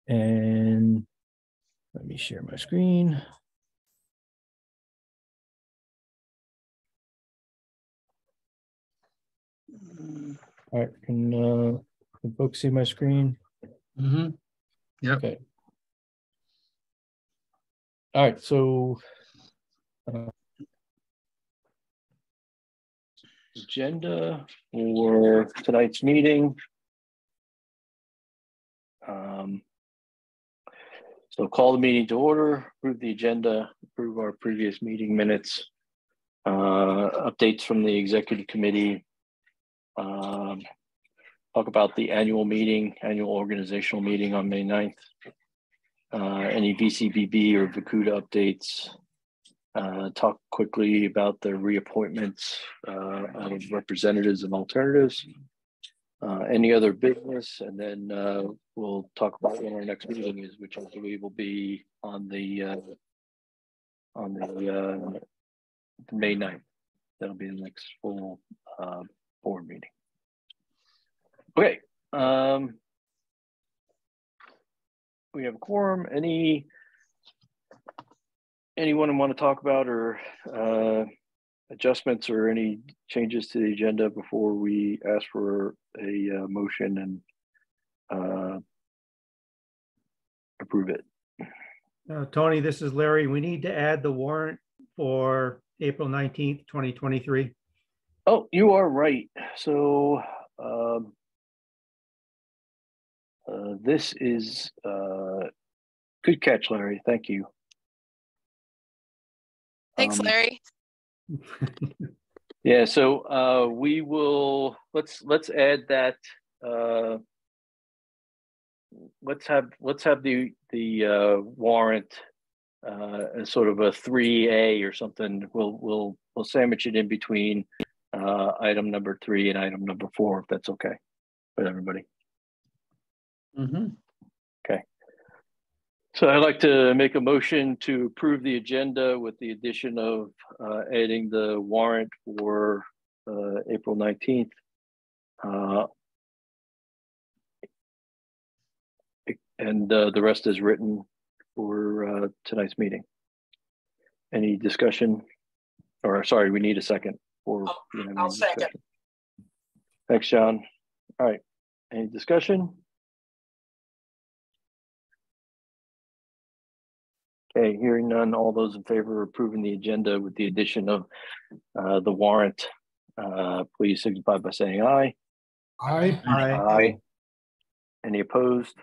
And let me share my screen. All right, can folks see my screen? Mm-hmm. Yep. Okay. All right, so agenda for tonight's meeting. So call the meeting to order, approve the agenda, approve our previous meeting minutes, updates from the executive committee, talk about the annual organizational meeting on May 9th, any VCBB or VCUD updates, talk quickly about the reappointments of representatives and alternatives, any other business, and then we'll talk about when our next meeting is, which I believe will be on the May 9th. That'll be the next full board meeting. Okay. We have a quorum. Anyone want to talk about or adjustments or any changes to the agenda before we ask for a motion and approve it? Tony, this is Larry. We need to add the warrant for April 19th, 2023. Oh, you are right. So this is good catch, Larry. Thank you. Thanks, Larry. Yeah, so we will let's add that. Let's have the warrant as sort of a 3A or something. We'll sandwich it in between item number 3 and item number 4, if that's okay with everybody. Mm-hmm. Okay. So I'd like to make a motion to approve the agenda with the addition of adding the warrant for April 19th. And the rest is written for tonight's meeting. Any discussion? Or sorry, we need a second. I'll second. Thanks, John. All right. Any discussion? Okay, hearing none. All those in favor of approving the agenda with the addition of the warrant, please signify by saying aye. Aye. Aye. Any opposed?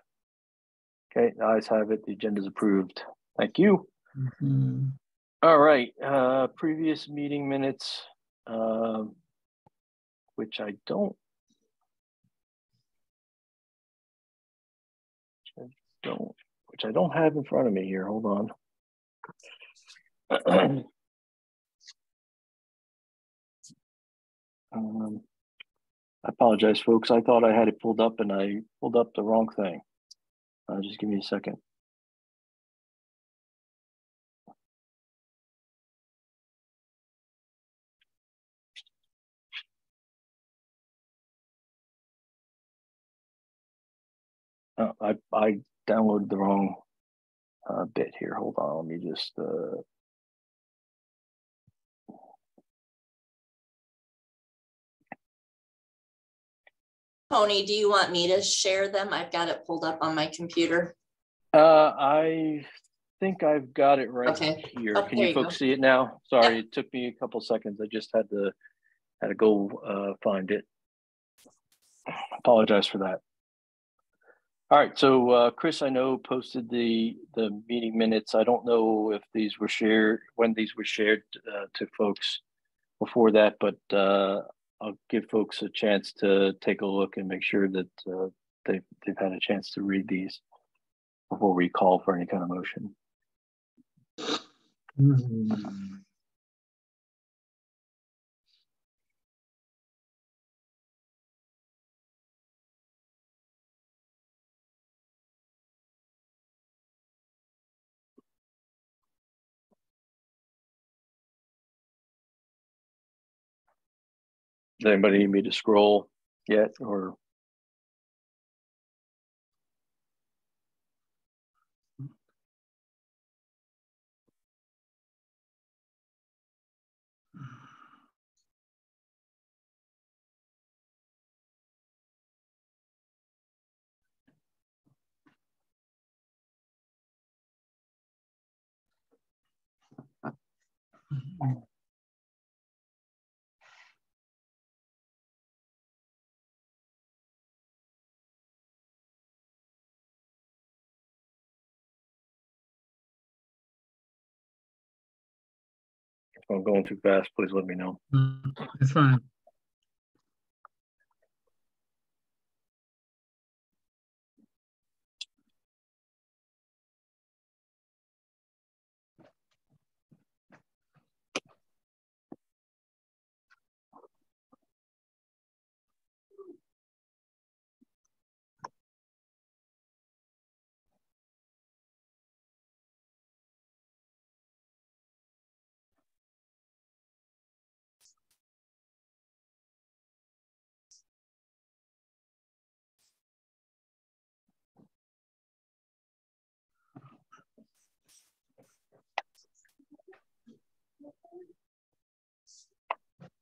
Okay, the ayes have it. The agenda is approved. Thank you. Mm-hmm. All right. Previous meeting minutes, which I don't have in front of me here. Hold on. I apologize, folks. I thought I had it pulled up and I pulled up the wrong thing. Just give me a second. I downloaded the wrong bit here. Hold on. Let me just. Tony, do you want me to share them? I've got it pulled up on my computer. I think I've got it right here. Oh, Can you folks see it now? Sorry, It took me a couple seconds. I just had to go find it. Apologize for that. All right, so Chris, I know posted the meeting minutes. I don't know if these were shared, when these were shared to folks before that, but I'll give folks a chance to take a look and make sure that they've had a chance to read these before we call for any kind of motion. Mm-hmm. Does anybody need me to scroll yet, or? If I'm going too fast, please let me know. It's fine.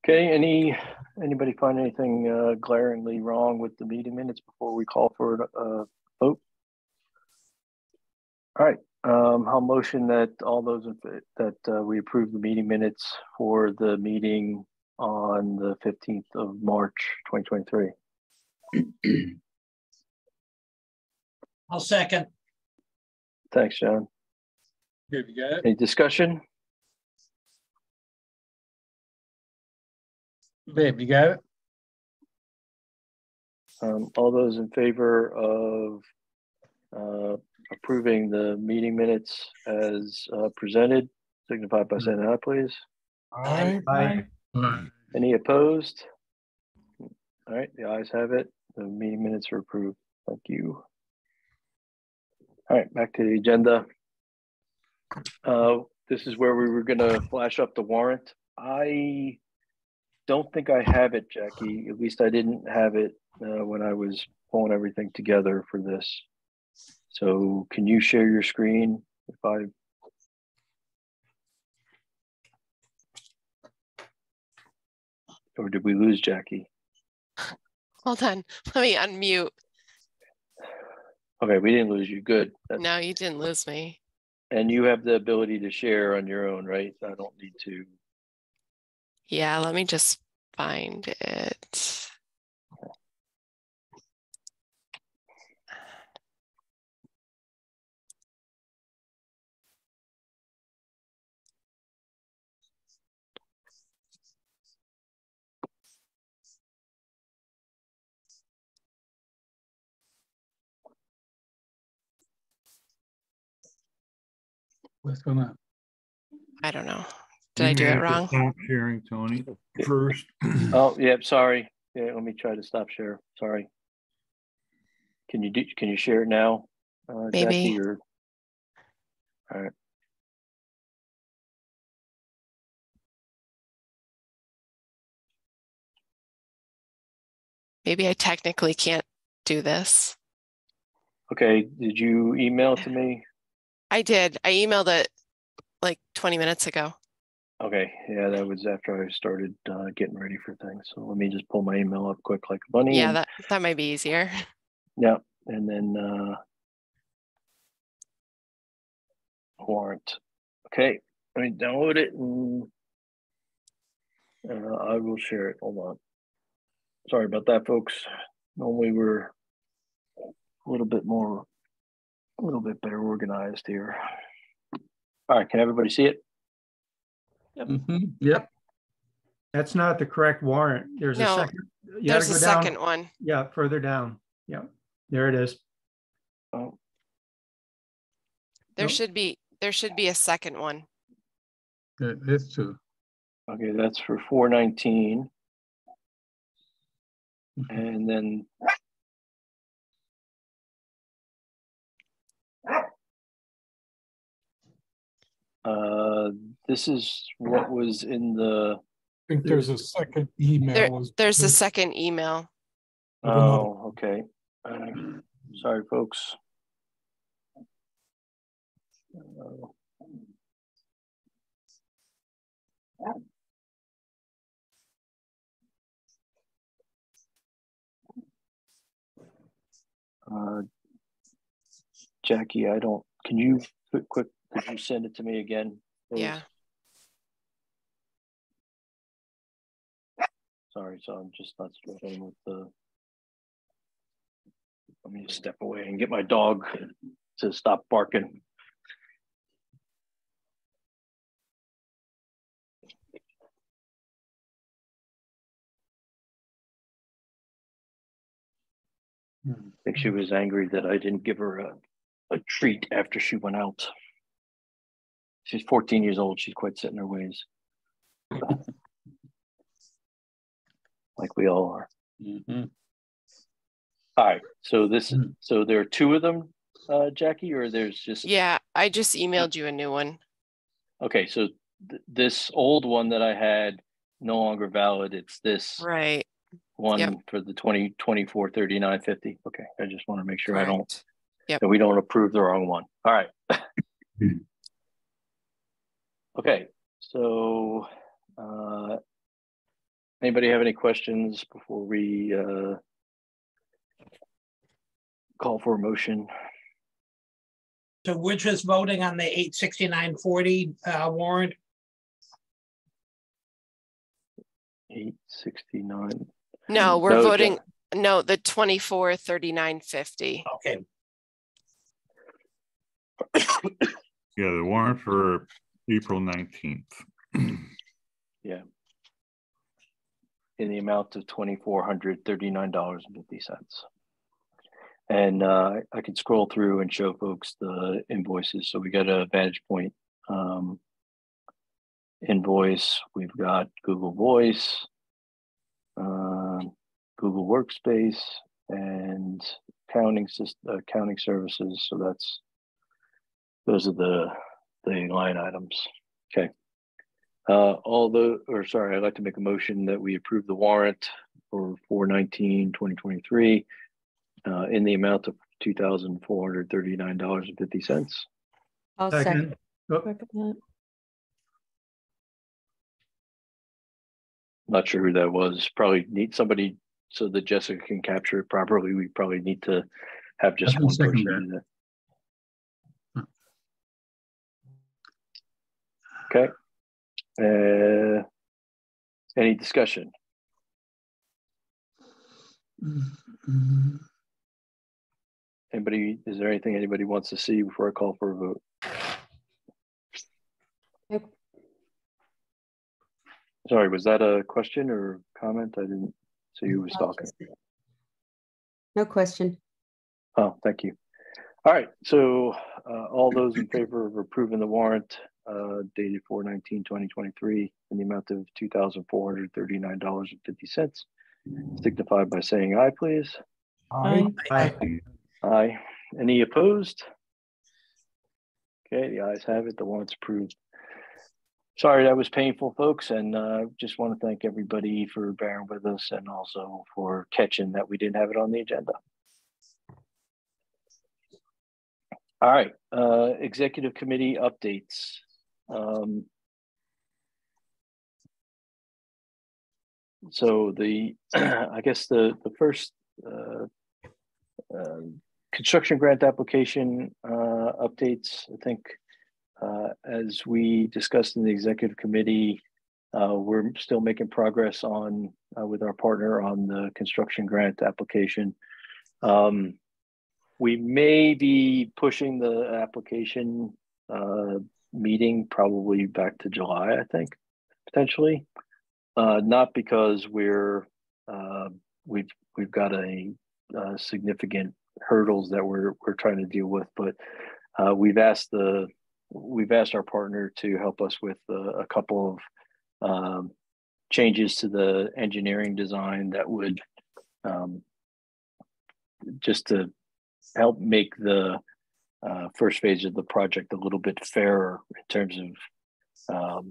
Okay, anybody find anything glaringly wrong with the meeting minutes before we call for a vote? All right, I'll motion that all those that we approve the meeting minutes for the meeting on the 15th of March, 2023. I'll second. Thanks, John. Here you got it. Any discussion? Babe, you got it? All those in favor of approving the meeting minutes as presented, signify by saying aye, please. Aye. Aye. Any opposed? All right, the ayes have it. The meeting minutes are approved. Thank you. All right, back to the agenda. This is where we were going to flash up the warrant. I don't think I have it, Jackie. At least I didn't have it when I was pulling everything together for this. So can you share your screen if I... Or did we lose Jackie? Hold on, let me unmute. Okay, we didn't lose you. Good. No, you didn't lose me. And you have the ability to share on your own, right? I don't need to. Yeah, let me just find it. What's going on? I don't know. Did I do it wrong? Stop sharing, Tony, first. Oh, yeah, sorry. Yeah, let me try to stop share. Sorry. Can you share it now, Maybe. Jackie? Or... All right. Maybe I technically can't do this. Okay, did you email it to me? I did. I emailed it like 20 minutes ago. Okay, yeah, that was after I started getting ready for things. So let me just pull my email up quick like a bunny. Yeah, and, that might be easier. yeah, and then warrant. Okay, let me download it and I will share it. Hold on. Sorry about that, folks. Normally we're a little bit better organized here. All right, can everybody see it? Yep. Yep. That's not the correct warrant. There's a No, second. You there's gotta a go down. second one. Yeah, further down. Yeah, there it is. Oh, There Nope. should be a second one. That's two. okay, that's for 419. And then this is what was in the... I think there's a second email. There's a second email. Oh, okay. Sorry, folks. Jackie, can you could you send it to me again, please? Yeah. Sorry, so I'm just not struggling with the. Let me just step away and get my dog to stop barking. I think she was angry that I didn't give her a treat after she went out. She's 14 years old. She's quite set in her ways. Like we all are. Mhm. All right. So so there are two of them, Jackie, or there's just. Yeah, I just emailed you a new one. Okay. So this old one that I had no longer valid. It's this Right. one Yep. for the 2024 3950. Okay. I just want to make sure Correct. Yep. that we don't approve the wrong one. All right. Okay. So anybody have any questions before we call for a motion? So we're just voting on the 86940 warrant. 869. No, we're No, voting. No, the 24 3950. Okay. Yeah, the warrant for April 19th. Yeah. In the amount of $2,439.50. And I can scroll through and show folks the invoices. So we got a Vantage Point invoice. We've got Google Voice, Google Workspace, and accounting services. So those are the line items. Okay. I'd like to make a motion that we approve the warrant for 4/19/2023 in the amount of $2,439.50. I'll Second. Oh, second that. Not sure who that was. Probably need somebody so that Jessica can capture it properly. We probably need to have just I can one person second do that. Okay. Any discussion? Anybody? Is there anything anybody wants to see before I call for a vote? Nope. Sorry, was that a question or comment? I didn't see who was talking. No question. Oh, thank you. All right, so all those in favor of approving the warrant dated 4/19/2023 in the amount of $2,439.50 signify by saying aye, please. Aye. Aye. Aye. Any opposed? Okay, the ayes have it. The warrant's approved. Sorry that was painful, folks, and just want to thank everybody for bearing with us and also for catching that we didn't have it on the agenda. All right, executive committee updates. So I guess the first construction grant application updates, I think, as we discussed in the executive committee, we're still making progress on with our partner on the construction grant application. We may be pushing the application meeting probably back to July, I think, potentially. Not because we've got a significant hurdles that we're trying to deal with, but we've asked our partner to help us with a couple of changes to the engineering design that would just to help make the first phase of the project a little bit fairer in terms of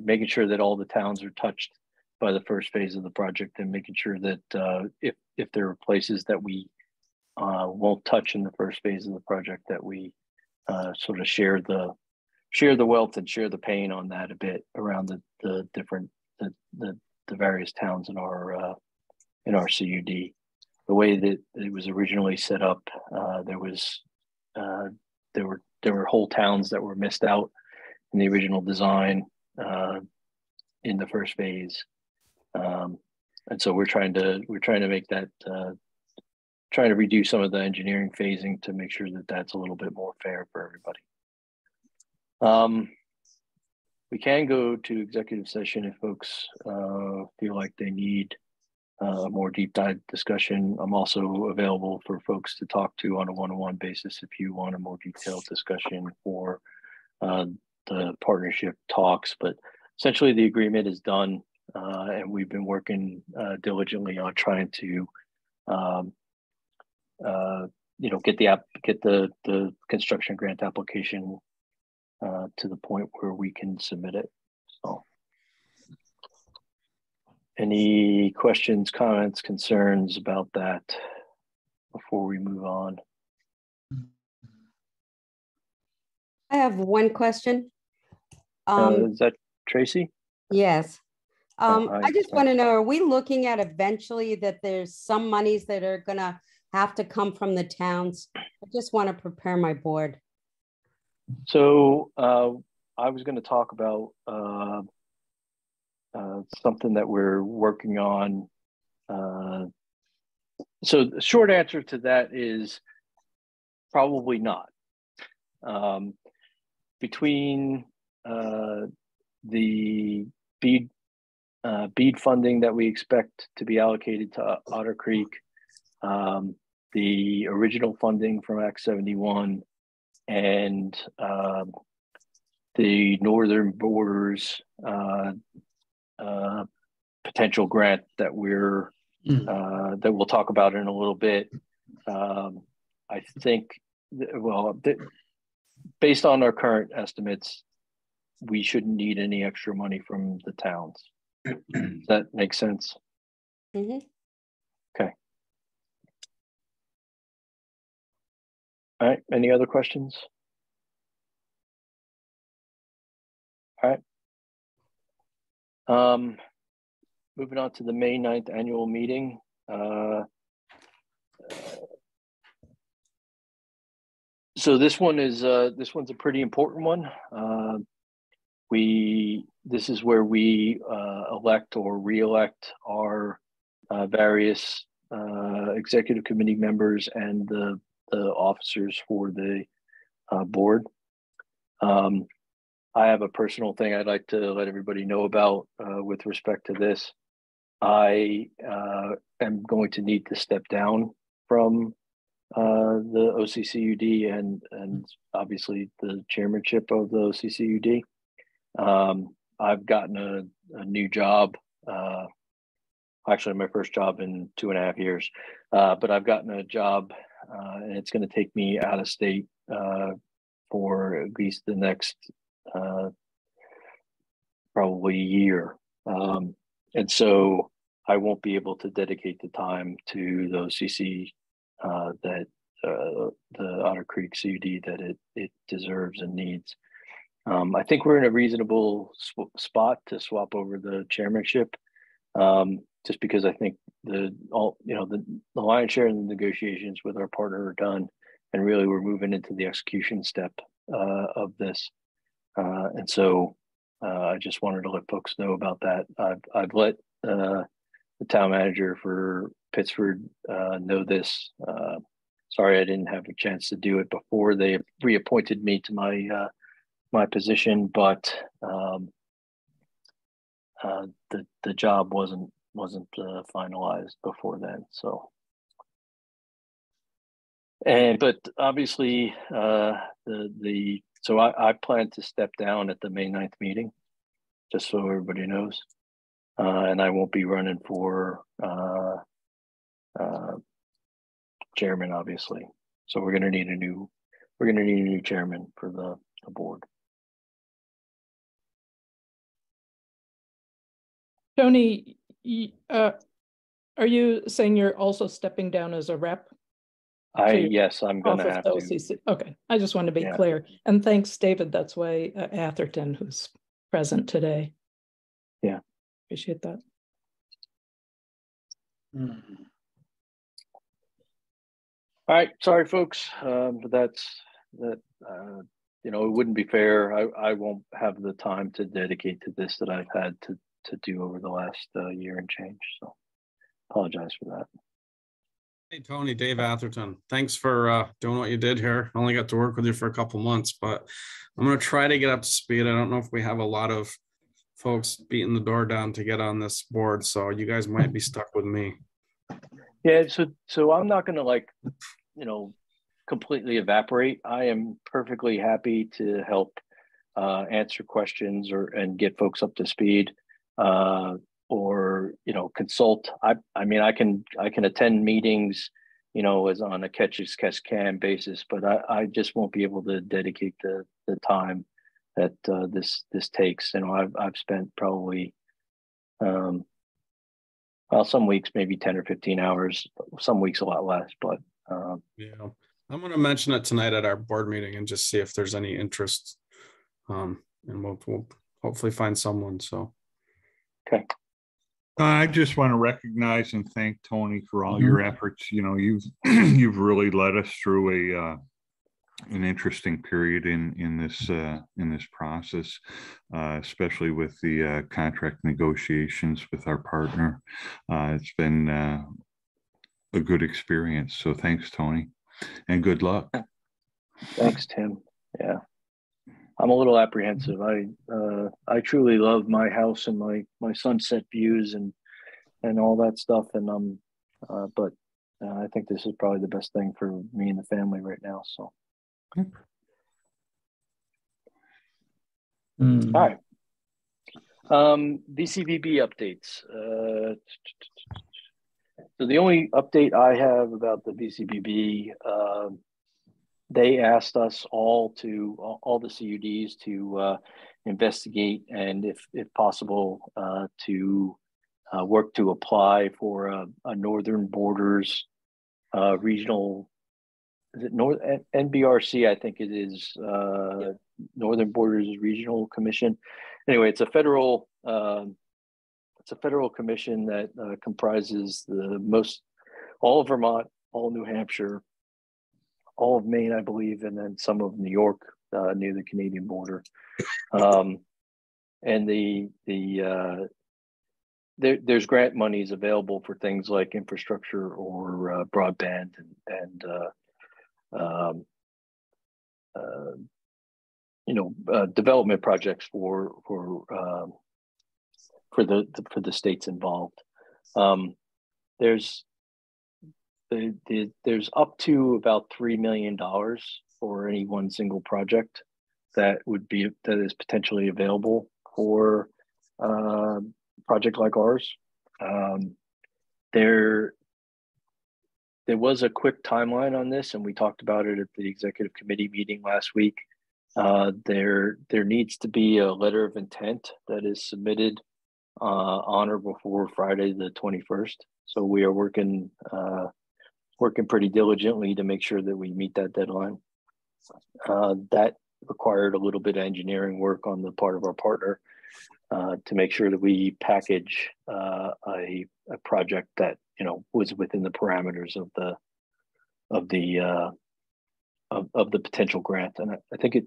making sure that all the towns are touched by the first phase of the project, and making sure that if there are places that we won't touch in the first phase of the project, that we sort of share the wealth and share the pain on that a bit around the different the various towns in our CUD. The way that it was originally set up, there were whole towns that were missed out in the original design. in the first phase. And so we're trying to make that, trying to reduce some of the engineering phasing to make sure that that's a little bit more fair for everybody. We can go to executive session if folks feel like they need a more deep dive discussion. I'm also available for folks to talk to on a one-on-one basis if you want a more detailed discussion for the partnership talks. But essentially the agreement is done, and we've been working diligently on trying to get the construction grant application to the point where we can submit it. So any questions, comments, concerns about that before we move on? I have one question. Is that Tracy? Yes. Oh, I just want to know, are we looking at eventually that there's some monies that are gonna have to come from the towns? I just want to prepare my board. So I was going to talk about something that we're working on. So the short answer to that is probably not. Between the BEAD funding that we expect to be allocated to Otter Creek, the original funding from Act 71, and the Northern Borders potential grant that that we'll talk about in a little bit. I think, based on our current estimates, we shouldn't need any extra money from the towns. Does that make sense? Mm-hmm. Okay. All right. Any other questions? All right. Moving on to the May 9th annual meeting. So this one's a pretty important one. This is where we elect or re-elect our various executive committee members and the officers for the board. I have a personal thing I'd like to let everybody know about with respect to this. I am going to need to step down from the OCCUD and obviously the chairmanship of the OCCUD. I've gotten a new job, actually my first job in 2.5 years, but I've gotten a job and it's going to take me out of state for at least the next probably year. And so I won't be able to dedicate the time to the OCC that the Otter Creek CUD that it deserves and needs. I think we're in a reasonable spot to swap over the chairmanship, just because I think the lion's share of the negotiations with our partner are done, and really we're moving into the execution step of this. And so I just wanted to let folks know about that. I've let the town manager for Pittsford know this. Sorry, I didn't have a chance to do it before they reappointed me to my position, but the job wasn't finalized before then. So, but obviously so I plan to step down at the May 9th meeting, just so everybody knows, and I won't be running for chairman, obviously. So we're going to need a new chairman for the board. Tony, are you saying you're also stepping down as a rep? Yes, I'm going to have to. OCC. Okay, I just want to be Yeah. clear. And thanks, David. That's why Atherton, who's present today. Yeah. Appreciate that. All right, sorry, folks, but that's you know, it wouldn't be fair. I won't have the time to dedicate to this that I've had to do over the last year and change. So apologize for that. Hey, Tony, Dave Atherton. Thanks for doing what you did here. I only got to work with you for a couple months, but I'm going to try to get up to speed. I don't know if we have a lot of folks beating the door down to get on this board, so you guys might be stuck with me. Yeah, so I'm not going to, like, you know, completely evaporate. I am perfectly happy to help answer questions and get folks up to speed, or, you know, consult. I mean, I can attend meetings, you know, as on a catch as catch can basis, but I just won't be able to dedicate the time that this takes. You know, I've spent probably well, some weeks maybe 10 or 15 hours, some weeks a lot less, but yeah, I'm going to mention it tonight at our board meeting and just see if there's any interest, and we'll hopefully find someone. So okay. I just want to recognize and thank Tony for all your efforts. You know, you've really led us through an interesting period in this process, especially with the contract negotiations with our partner. It's been a good experience. So thanks, Tony, and good luck. Thanks, Tim. Yeah, I'm a little apprehensive. I truly love my house and my sunset views and all that stuff. And but I think this is probably the best thing for me and the family right now. So. All right. VCBB updates. So the only update I have about the VCBB, they asked us all the CUDs to investigate and if possible to work to apply for a Northern Borders regional. Is it NBRC? I think it is Northern Borders Regional Commission. Anyway, it's a federal commission that comprises all of Vermont, all of New Hampshire, all of Maine, I believe, and then some of New York near the Canadian border. And there's grant monies available for things like infrastructure or broadband and you know, development projects for the states involved. There's up to about $3 million for any one single project that is potentially available for a project like ours. There was a quick timeline on this, and we talked about it at the executive committee meeting last week. There needs to be a letter of intent that is submitted on or before Friday the 21st. So we are working pretty diligently to make sure that we meet that deadline. That required a little bit of engineering work on the part of our partner to make sure that we package a project that, you know, was within the parameters of the potential grant. And I think I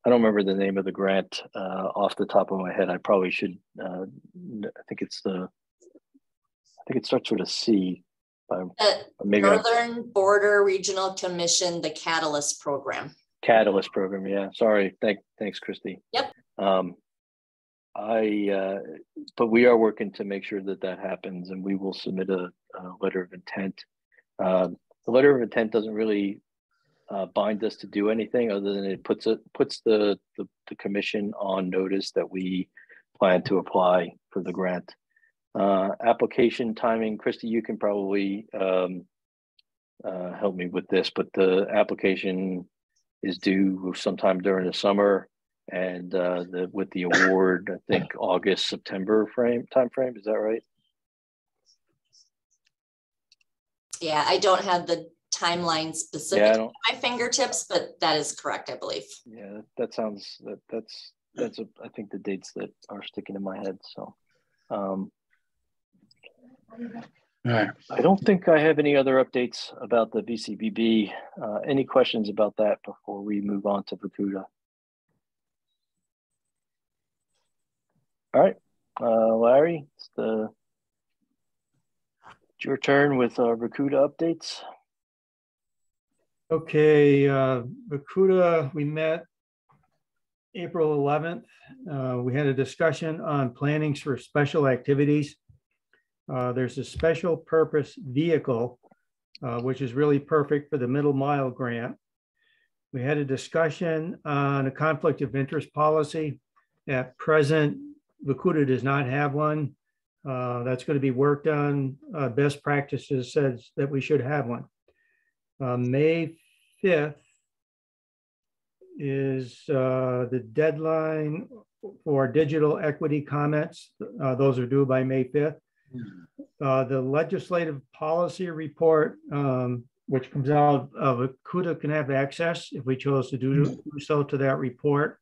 don't remember the name of the grant off the top of my head. I probably should. I think it starts with a C. Northern Border Regional Commission, the Catalyst Program. Catalyst Program, yeah. Sorry. Thanks, Christy. Yep. But we are working to make sure that happens, and we will submit a letter of intent. The letter of intent doesn't really bind us to do anything other than it puts the commission on notice that we plan to apply for the grant. Application timing, Christy, you can probably help me with this, but the application is due sometime during the summer, and with the award, I think August, September time frame. Is that right? Yeah, I don't have the timeline specific at my fingertips, but that is correct, I believe. Yeah, that sounds that's I think the dates that are sticking in my head. So all right. I don't think I have any other updates about the VCBB. Any questions about that before we move on to VCUD? All right, Larry, it's your turn with Rakuta updates. Okay, Rakuta, we met April 11th. We had a discussion on plannings for special activities. There's a special purpose vehicle, which is really perfect for the middle mile grant. We had a discussion on a conflict of interest policy. At present, Rakuta does not have one. That's going to be worked on. Best practices says that we should have one. May 5th is the deadline for digital equity comments. Those are due by May 5th. The legislative policy report, which comes out of Rakuta, can have access if we chose to do so to that report.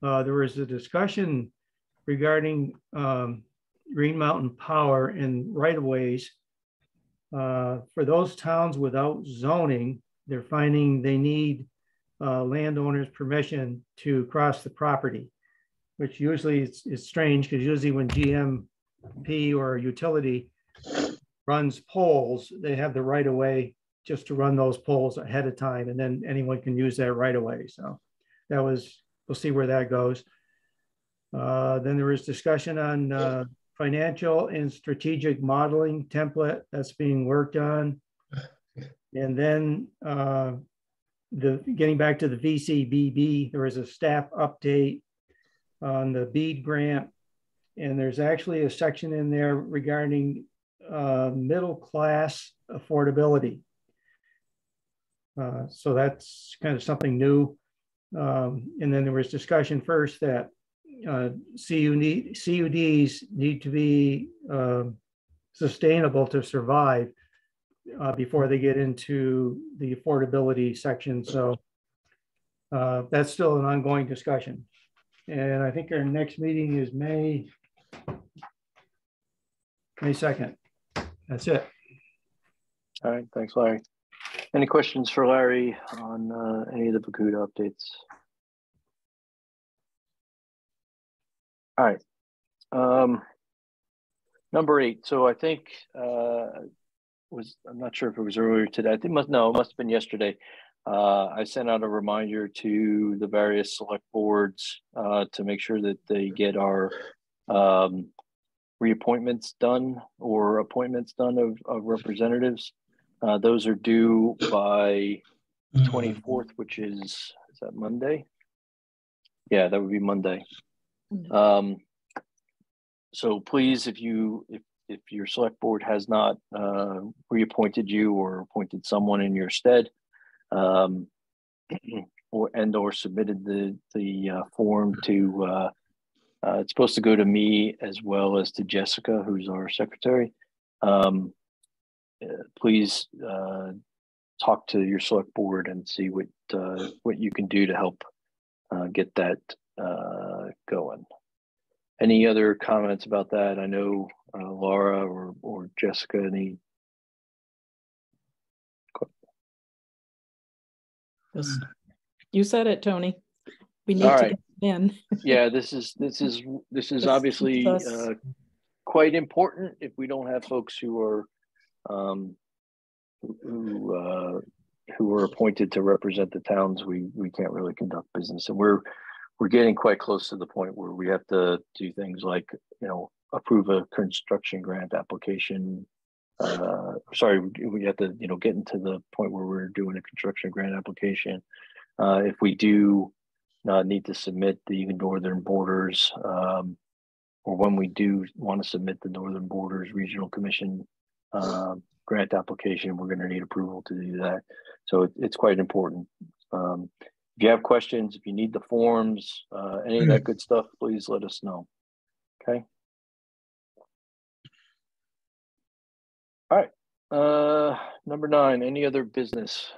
There was a discussion regarding Green Mountain Power and right-of-ways. For those towns without zoning, they're finding they need landowners' permission to cross the property, which usually is strange because usually when GMP or utility runs poles, they have the right of way just to run those poles ahead of time, and then anyone can use that right of way. So that was, we'll see where that goes. Then there was discussion on financial and strategic modeling template that's being worked on. And then getting back to the VCBB, there was a staff update on the BEAD grant. And there's actually a section in there regarding middle class affordability. So that's kind of something new. And then there was discussion first that CUDs need to be sustainable to survive before they get into the affordability section. So that's still an ongoing discussion. And I think our next meeting is May 2nd. That's it. All right, thanks, Larry. Any questions for Larry on any of the Rakuta updates? All right. Number 8. So I think I'm not sure if it was earlier today. I think it must have been yesterday. I sent out a reminder to the various select boards to make sure that they get our reappointments done or appointments done of representatives. Those are due by 24th, which is that Monday? Yeah, that would be Monday. So please, if your select board has not reappointed you or appointed someone in your stead, or submitted the form to it's supposed to go to me as well as to Jessica, who's our secretary. Please talk to your select board and see what you can do to help get that going. Any other comments about that? I know Laura or Jessica, any? You said it, Tony. We need to get in. Yeah, this is obviously quite important. If we don't have folks who are appointed to represent the towns, we can't really conduct business. And we're getting quite close to the point where we have to do things like, approve a construction grant application. We have to, get into the point where we're doing a construction grant application. If we do need to submit the Northern Borders, or when we do want to submit the Northern Borders Regional Commission grant application, we're going to need approval to do that. So it's quite important. If you have questions, if you need the forms, any of that good stuff, please let us know. Okay. All right. Number 9, any other business?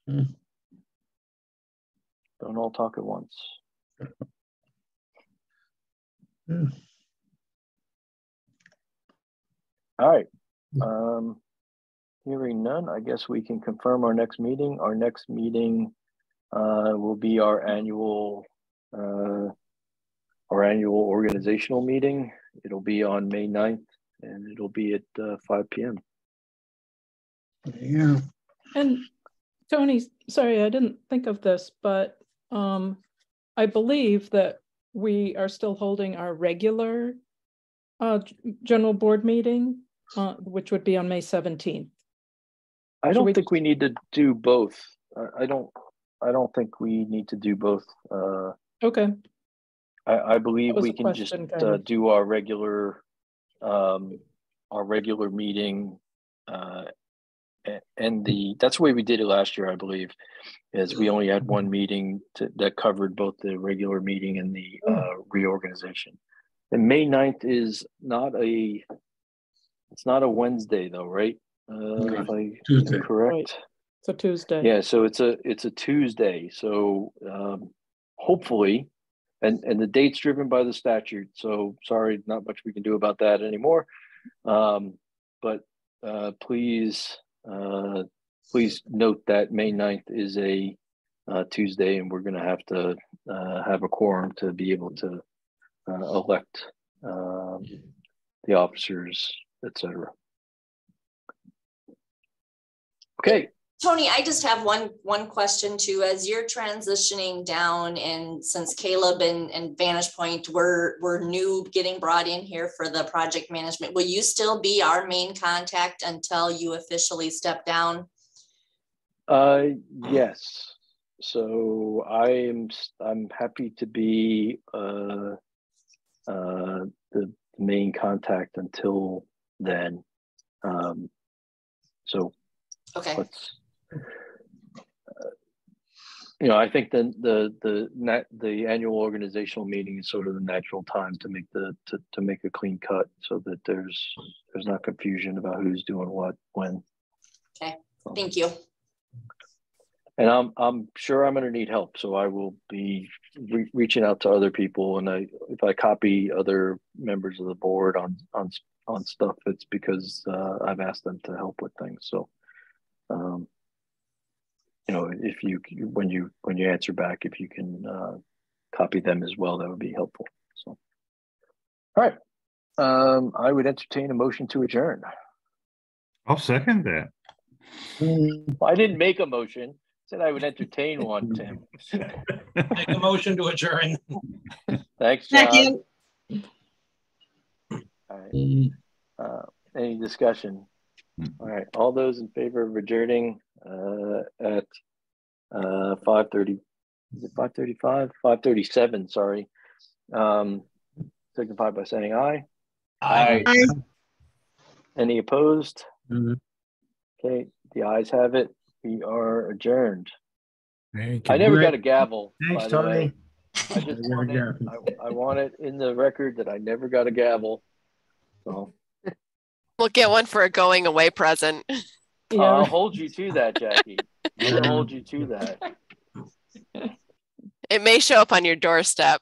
Don't all talk at once. All right. Hearing none, I guess we can confirm our next meeting. Our next meeting will be our annual organizational meeting. It'll be on May 9th, and it'll be at 5 p.m. Yeah. And Tony, sorry, I didn't think of this, but I believe that we are still holding our regular general board meeting, which would be on May 17th. I don't think we need to do both. I don't think we need to do both. Okay. I believe we can just do our regular meeting, and that's the way we did it last year, I believe, is we only had one meeting that covered both the regular meeting and the reorganization. And May 9th is not a Wednesday though, right? If I am correct. Right. It's a Tuesday. Yeah, so it's a Tuesday. So hopefully, and the date's driven by the statute. So sorry, not much we can do about that anymore. But please note that May 9th is a Tuesday, and we're going to have to have a quorum to be able to elect the officers, etc. Okay. Tony, I just have one question too. As you're transitioning down, and since Caleb and Vantage Point were new getting brought in here for the project management, will you still be our main contact until you officially step down? Yes. So I'm happy to be the main contact until then. So okay. Let's. I think the annual organizational meeting is sort of the natural time to make to make a clean cut, so that there's not confusion about who's doing what when. Okay, thank you. And I'm sure I'm going to need help, so I will be reaching out to other people. And if I copy other members of the board on stuff, it's because I've asked them to help with things. So. If when you answer back, if you can copy them as well, that would be helpful. So, all right, I would entertain a motion to adjourn. I'll second that. I didn't make a motion. I said I would entertain one, Tim. Make a motion to adjourn. Thanks, John. All right. Any discussion? All right. All those in favor of adjourning at 5:30, is it 5:35? 5:37, sorry. Signify by saying aye. Aye. Any opposed? Okay, the ayes have it. We are adjourned. I never got a gavel. Thanks, Tony. I just I want it in the record that I never got a gavel. So we'll get one for a going away present. Yeah. I'll hold you to that, Jackie. I'll hold you to that. It may show up on your doorstep.